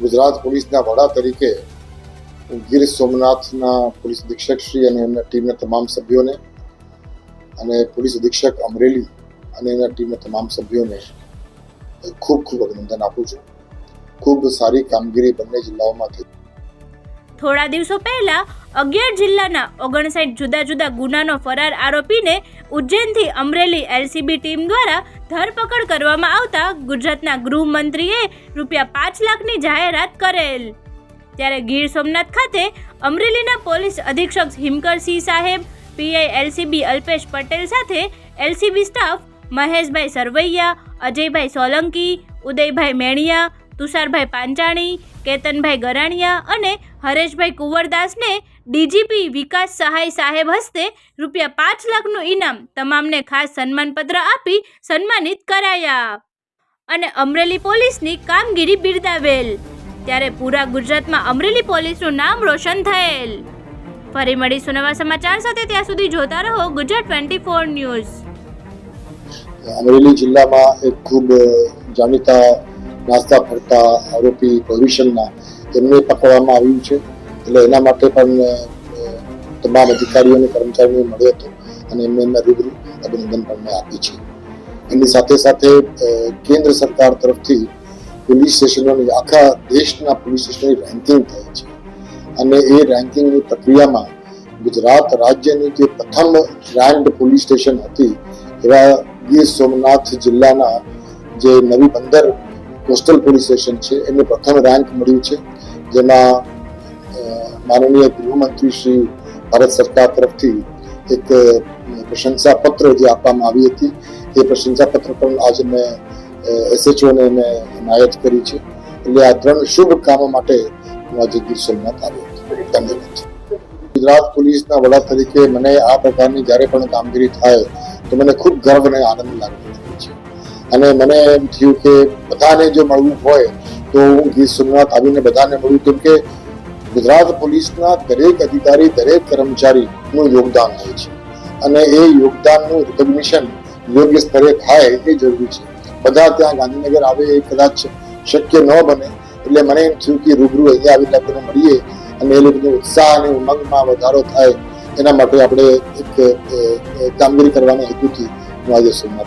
ગુજરાત પોલીસના વડા તરીકે ગીર સોમનાથના પોલીસ અધિક્ષક શ્રી અને એમના ટીમના તમામ સભ્યોને અને પોલીસ અધિક્ષક અમરેલી અને એના ટીમના તમામ સભ્યોને ખૂબ ખૂબ અભિનંદન આપું છું. ખૂબ સારી કામગીરી બંને જિલ્લાઓમાં થઈ. થોડા દિવસો પહેલા 11 જિલ્લાના 59 જુદા જુદા ગુનાનો ફરાર આરોપીને ઉજ્જૈનથી અમરેલી એલસીબી ટીમ દ્વારા ધરપકડ કરવામાં આવતા ગુજરાતના ગૃહમંત્રીએ ₹5 લાખની જાહેરાત કરેલ. ત્યારે ગીર સોમનાથ ખાતે અમરેલીના પોલીસ અધિક્ષક હિમકરસિંહ સાહેબ, પીઆઈ એલસીબી અલ્પેશ પટેલ સાથે એલસીબી સ્ટાફ મહેશભાઈ સરવૈયા, અજયભાઈ સોલંકી, ઉદયભાઈ મેણિયા, તુષારભાઈ પાંચાણી, કેતનભાઈ ગરાણિયા અને હરેશભાઈ કુંવરદાસને ડીજીપી વિકાસ સહાય સાહેબ હસ્તે ₹5 લાખનું ઇનામ તમામને ખાસ સન્માનપત્ર આપી સન્માનિત કરાયા અને અમરેલી પોલીસની કામગીરી બિરદાવેલ. ત્યારે પૂરા ગુજરાતમાં અમરેલી પોલીસનું નામ રોશન થયેલ. ફરી મળીશું નવા સમાચાર સાથે. ત્યાં સુધી જોતા રહો ગુજરાત 24 ન્યૂઝ. અમરેલી જિલ્લામાં એક ખૂબ જાણીતા નાસ્તા ફરતા આરોપી પ્રોહિબિશનના એમને પકડવામાં આવ્યું છે. એટલે એના માટે પણ તમામ અધિકારીઓ અને કર્મચારીઓને મળ્યો હતો અને એમને એમના રૂબરૂ અભિનંદન પણ મેં આપી છે. એની સાથે સાથે કેન્દ્ર સરકાર તરફથી પોલીસ સ્ટેશનોની આખા દેશના પોલીસ સ્ટેશનોની રેન્કિંગ થઈ છે અને એ રેન્કિંગની પ્રક્રિયામાં ગુજરાત રાજ્યની જે પ્રથમ રેન્ક્ડ પોલીસ સ્ટેશન હતી એવા ગીર સોમનાથ જિલ્લાના જે નવી બંદર કોસ્ટલ પોલીસ સ્ટેશન છે એમને પ્રથમ રેન્ક મળ્યું છે. જેમાં માનનીય ગૃહમંત્રી શ્રી ભારત સરકાર તરફથી એક પ્રશંસા પત્ર જે આપવામાં આવી હતી એ પ્રશંસા પત્ર પણ આજે મેં એસએચઓને મેં એનાયત કરી છે. એટલે આ 3 શુભ કામો માટે હું આજે ગીર સોમનાથ આવ્યો હતો. ધન્યવાદ. ગુજરાત પોલીસના વડા તરીકે મને આ પ્રકારની જ્યારે પણ કામગીરી થાય તો મને ખૂબ ગર્વ અને આનંદ લાગતો હોય છે અને મને એમ થયું કે બધાને જો મળવું હોય તો હું ગીર સોમનાથ આવીને બધાને મળું, કેમ કે ગુજરાત પોલીસના દરેક અધિકારી, દરેક કર્મચારીનું યોગદાન હોય છે અને એ યોગદાનનું રિકોગ્નિશન યોગ્ય સ્તરે થાય એ જરૂરી છે. બધા ત્યાં ગાંધીનગર આવે એ કદાચ શક્ય ન બને. એટલે મને એમ થયું કે રૂબરૂ અહીંયા આવીને લોકોને મળીએ અને એ લોકોનો ઉત્સાહ અને ઉમંગમાં વધારો થાય એના માટે આપણે એક કામગીરી કરવાના હેતુથી હું આજે સોમનાથ